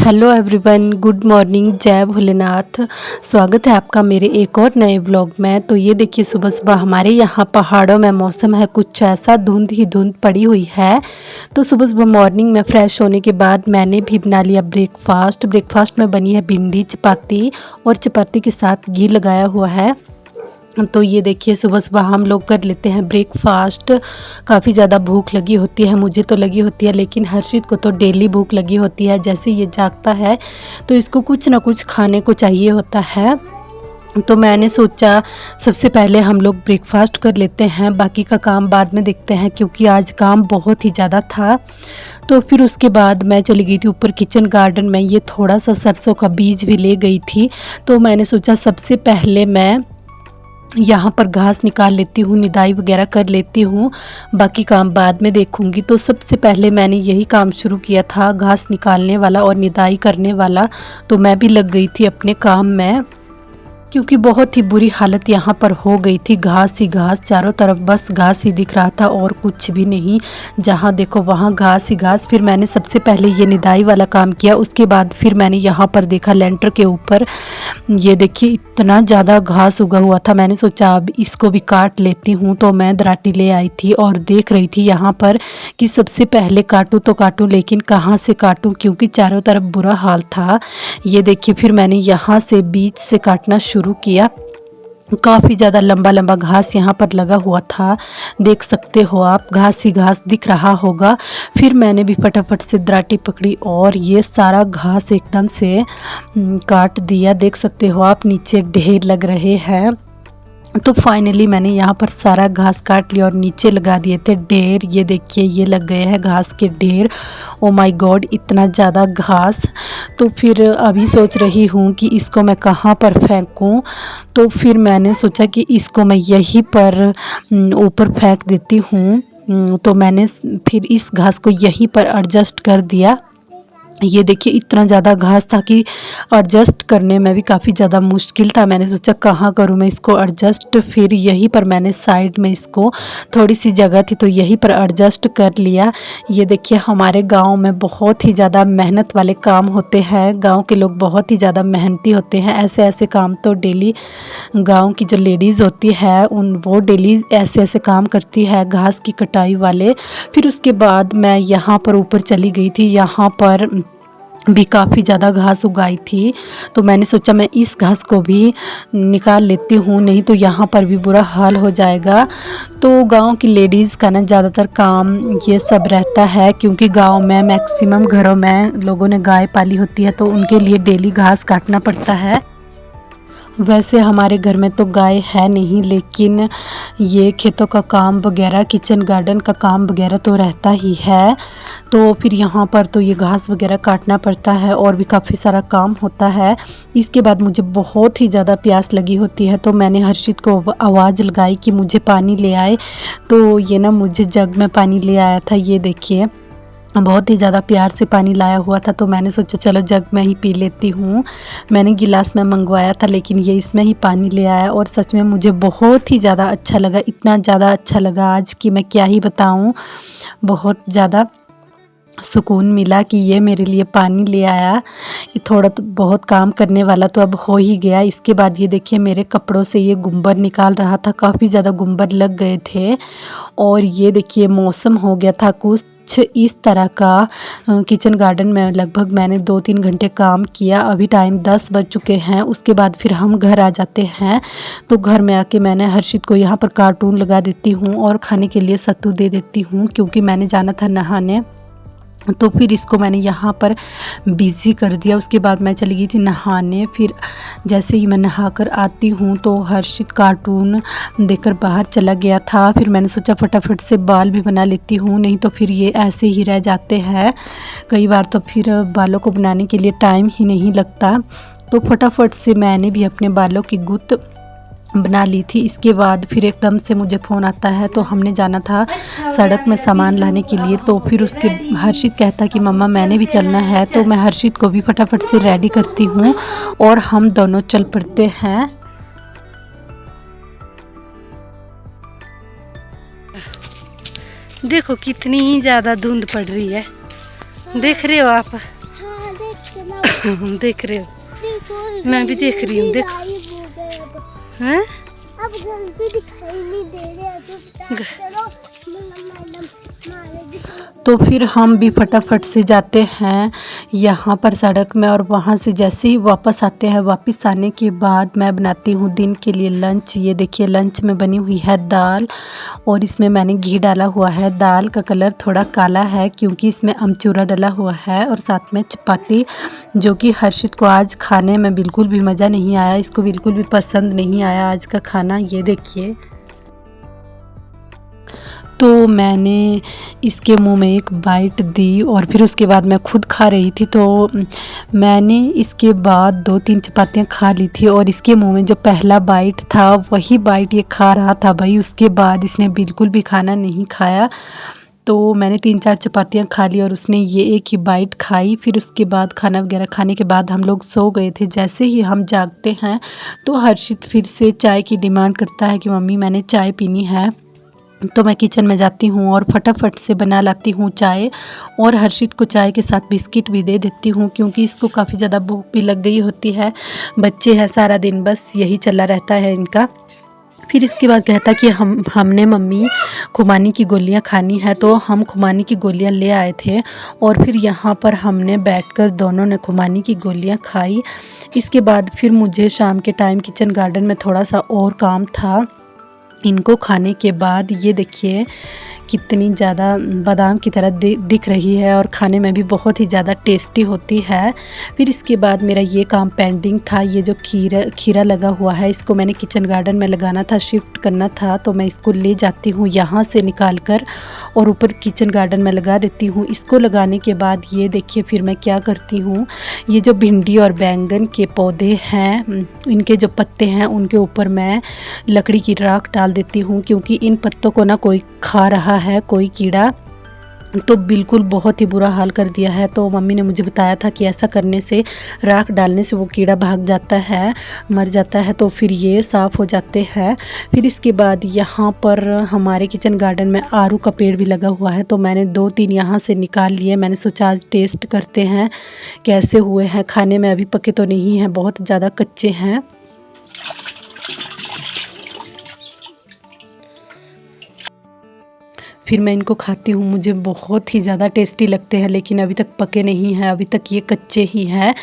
Hello everyone, good morning, जय भोलेनाथ। स्वागत है आपका मेरे एक और नए व्लॉग में। तो ये देखिए सुबह सुबह हमारे यहाँ पहाड़ों में मौसम है कुछ ऐसा, धुंध ही धुंध पड़ी हुई है। तो सुबह सुबह मॉर्निंग में फ्रेश होने के बाद मैंने भी बना लिया ब्रेकफास्ट में बनी है भिंडी चपाती और चपाती के साथ घी लगाया हुआ है। तो ये देखिए सुबह सुबह हम लोग कर लेते हैं ब्रेकफास्ट। काफ़ी ज़्यादा भूख लगी होती है, मुझे तो लगी होती है, लेकिन हर्षित को तो डेली भूख लगी होती है। जैसे ये जागता है तो इसको कुछ ना कुछ खाने को चाहिए होता है। तो मैंने सोचा सबसे पहले हम लोग ब्रेकफास्ट कर लेते हैं, बाकी का काम बाद में देखते हैं, क्योंकि आज काम बहुत ही ज़्यादा था। तो फिर उसके बाद मैं चली गई थी ऊपर किचन गार्डन में। ये थोड़ा सा सरसों का बीज भी ले गई थी। तो मैंने सोचा सबसे पहले मैं यहाँ पर घास निकाल लेती हूँ, निदाई वगैरह कर लेती हूँ, बाकी काम बाद में देखूँगी। तो सबसे पहले मैंने यही काम शुरू किया था, घास निकालने वाला और निदाई करने वाला। तो मैं भी लग गई थी अपने काम में, क्योंकि बहुत ही बुरी हालत यहाँ पर हो गई थी। घास ही घास, चारों तरफ बस घास ही दिख रहा था और कुछ भी नहीं। जहाँ देखो वहाँ घास ही घास। फिर मैंने सबसे पहले ये निदाई वाला काम किया, उसके बाद फिर मैंने यहाँ पर देखा लेंटर के ऊपर, ये देखिए इतना ज़्यादा घास उगा हुआ था। मैंने सोचा अब इसको भी काट लेती हूँ। तो मैं दराटी ले आई थी और देख रही थी यहाँ पर कि सबसे पहले काटूँ तो काटूँ, लेकिन कहाँ से काटूँ, क्योंकि चारों तरफ बुरा हाल था। ये देखिए फिर मैंने यहाँ से बीच से काटना शुरू किया। काफ़ी ज़्यादा लंबा लंबा घास यहाँ पर लगा हुआ था, देख सकते हो आप, घास ही घास दिख रहा होगा। फिर मैंने भी फटाफट से दराटी पकड़ी और ये सारा घास एकदम से काट दिया। देख सकते हो आप, नीचे ढेर लग रहे हैं। तो फाइनली मैंने यहाँ पर सारा घास काट लिया और नीचे लगा दिए थे ढेर। ये देखिए ये लग गए हैं घास के ढेर। ओ माय गॉड, इतना ज़्यादा घास। तो फिर अभी सोच रही हूँ कि इसको मैं कहाँ पर फेंकूँ। तो फिर मैंने सोचा कि इसको मैं यहीं पर ऊपर फेंक देती हूँ। तो मैंने फिर इस घास को यहीं पर एडजस्ट कर दिया। ये देखिए इतना ज़्यादा घास था कि एडजस्ट करने में भी काफ़ी ज़्यादा मुश्किल था। मैंने सोचा कहाँ करूँ मैं इसको एडजस्ट। फिर यहीं पर मैंने साइड में, इसको थोड़ी सी जगह थी तो यहीं पर एडजस्ट कर लिया। ये देखिए हमारे गांव में बहुत ही ज़्यादा मेहनत वाले काम होते हैं। गांव के लोग बहुत ही ज़्यादा मेहनती होते हैं। ऐसे ऐसे काम तो डेली गांव की जो लेडीज़ होती है वो डेली ऐसे ऐसे काम करती है, घास की कटाई वाले। फिर उसके बाद मैं यहाँ पर ऊपर चली गई थी। यहाँ पर भी काफ़ी ज़्यादा घास उगाई थी। तो मैंने सोचा मैं इस घास को भी निकाल लेती हूँ, नहीं तो यहाँ पर भी बुरा हाल हो जाएगा। तो गांव की लेडीज़ का ना ज़्यादातर काम ये सब रहता है, क्योंकि गांव में मैक्सिमम घरों में लोगों ने गाय पाली होती है, तो उनके लिए डेली घास काटना पड़ता है। वैसे हमारे घर में तो गाय है नहीं, लेकिन ये खेतों का काम वगैरह, किचन गार्डन का काम वगैरह तो रहता ही है। तो फिर यहाँ पर तो ये घास वगैरह काटना पड़ता है और भी काफ़ी सारा काम होता है। इसके बाद मुझे बहुत ही ज़्यादा प्यास लगी होती है, तो मैंने हर्षित को आवाज़ लगाई कि मुझे पानी ले आए। तो ये ना मुझे जग में पानी ले आया था। ये देखिए बहुत ही ज़्यादा प्यार से पानी लाया हुआ था। तो मैंने सोचा चलो जग में ही पी लेती हूँ। मैंने गिलास में मंगवाया था, लेकिन ये इसमें ही पानी ले आया और सच में मुझे बहुत ही ज़्यादा अच्छा लगा। इतना ज़्यादा अच्छा लगा आज कि मैं क्या ही बताऊँ। बहुत ज़्यादा सुकून मिला कि ये मेरे लिए पानी ले आया। ये थोड़ा तो बहुत काम करने वाला तो अब हो ही गया। इसके बाद ये देखिए मेरे कपड़ों से ये गुंबर निकाल रहा था, काफ़ी ज़्यादा गुंबर लग गए थे। और ये देखिए मौसम हो गया था कुछ इस तरह का। किचन गार्डन में लगभग मैंने 2-3 घंटे काम किया। अभी टाइम 10 बज चुके हैं। उसके बाद फिर हम घर आ जाते हैं। तो घर में आके मैंने हर्षित को यहाँ पर कार्टून लगा देती हूँ और खाने के लिए सत्तू दे देती हूँ, क्योंकि मैंने जाना था नहाने। तो फिर इसको मैंने यहाँ पर बिज़ी कर दिया। उसके बाद मैं चली गई थी नहाने। फिर जैसे ही मैं नहा कर आती हूँ तो हर्षित कार्टून देखकर बाहर चला गया था। फिर मैंने सोचा फटाफट से बाल भी बना लेती हूँ, नहीं तो फिर ये ऐसे ही रह जाते हैं। कई बार तो फिर बालों को बनाने के लिए टाइम ही नहीं लगता। तो फटाफट से मैंने भी अपने बालों की गुत्त बना ली थी। इसके बाद फिर एकदम से मुझे फ़ोन आता है। तो हमने जाना था सड़क में सामान लाने के लिए। तो फिर उसके हर्षित कहता कि मम्मा मैंने भी चलना है। तो मैं हर्षित को भी फटाफट से रेडी करती हूँ और हम दोनों चल पड़ते हैं। देखो कितनी ही ज़्यादा धुंध पड़ रही है, देख रहे हो आप। हाँ देख रहे हो? मैं भी देख रही हूँ। देख हैं? अब घर भी दिखाई नहीं दे रहे तो चलो मैडम मारेगी। तो फिर हम भी फटाफट से जाते हैं यहाँ पर सड़क में, और वहाँ से जैसे ही वापस आते हैं, वापस आने के बाद मैं बनाती हूँ दिन के लिए लंच। ये देखिए लंच में बनी हुई है दाल, और इसमें मैंने घी डाला हुआ है। दाल का कलर थोड़ा काला है क्योंकि इसमें अमचूरा डाला हुआ है, और साथ में चपाती, जो कि हर्षित को आज खाने में बिल्कुल भी मज़ा नहीं आया, इसको बिल्कुल भी पसंद नहीं आया आज का खाना। ये देखिए, तो मैंने इसके मुंह में एक बाइट दी और फिर उसके बाद मैं खुद खा रही थी। तो मैंने इसके बाद 2-3 चपातियाँ खा ली थी, और इसके मुंह में जो पहला बाइट था वही बाइट ये खा रहा था भाई। उसके बाद इसने बिल्कुल भी खाना नहीं खाया। तो मैंने 3-4 चपातियाँ खा ली और उसने ये एक ही बाइट खाई। फिर उसके बाद खाना वगैरह खाने के बाद हम लोग सो गए थे। जैसे ही हम जागते हैं तो हर्षित फिर से चाय की डिमांड करता है कि मम्मी मैंने चाय पीनी है। तो मैं किचन में जाती हूँ और फटाफट से बना लाती हूँ चाय, और हर्षित को चाय के साथ बिस्किट भी दे देती हूँ क्योंकि इसको काफ़ी ज़्यादा भूख भी लग गई होती है। बच्चे हैं, सारा दिन बस यही चला रहता है इनका। फिर इसके बाद कहता कि हमने मम्मी खुमानी की गोलियां खानी है, तो हम खुमानी की गोलियां ले आए थे, और फिर यहाँ पर हमने बैठकर दोनों ने खुमानी की गोलियां खाई। इसके बाद फिर मुझे शाम के टाइम किचन गार्डन में थोड़ा सा और काम था। इनको खाने के बाद ये देखिए कितनी ज़्यादा बादाम की तरह दिख रही है, और खाने में भी बहुत ही ज़्यादा टेस्टी होती है। फिर इसके बाद मेरा ये काम पेंडिंग था। ये जो खीरा लगा हुआ है, इसको मैंने किचन गार्डन में लगाना था, शिफ्ट करना था। तो मैं इसको ले जाती हूँ यहाँ से निकाल कर और ऊपर किचन गार्डन में लगा देती हूँ। इसको लगाने के बाद ये देखिए फिर मैं क्या करती हूँ, ये जो भिंडी और बैंगन के पौधे हैं, इनके जो पत्ते हैं उनके ऊपर मैं लकड़ी की राख डाल देती हूँ, क्योंकि इन पत्तों को ना कोई खा रहा है, कोई कीड़ा। तो बिल्कुल बहुत ही बुरा हाल कर दिया है। तो मम्मी ने मुझे बताया था कि ऐसा करने से, राख डालने से वो कीड़ा भाग जाता है, मर जाता है, तो फिर ये साफ़ हो जाते हैं। फिर इसके बाद यहाँ पर हमारे किचन गार्डन में आरू का पेड़ भी लगा हुआ है, तो मैंने 2-3 यहाँ से निकाल लिए। मैंने सोचा आज टेस्ट करते हैं कैसे हुए हैं। खाने में अभी पके तो नहीं हैं, बहुत ज़्यादा कच्चे हैं। फिर मैं इनको खाती हूँ, मुझे बहुत ही ज़्यादा टेस्टी लगते हैं, लेकिन अभी तक पके नहीं हैं, अभी तक ये कच्चे ही हैं।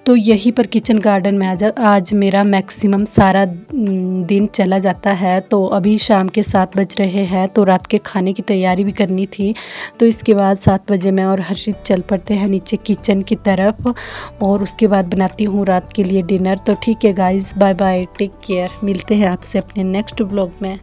तो यहीं पर किचन गार्डन में आज मेरा मैक्सिमम सारा दिन चला जाता है। तो अभी शाम के 7 बज रहे हैं, तो रात के खाने की तैयारी भी करनी थी। तो इसके बाद 7 बजे मैं और हर्षित चल पड़ते हैं नीचे किचन की तरफ, और उसके बाद बनाती हूँ रात के लिए डिनर। तो ठीक है guys, bye bye, take care. मिलते हैं आपसे अपने नेक्स्ट व्लॉग में।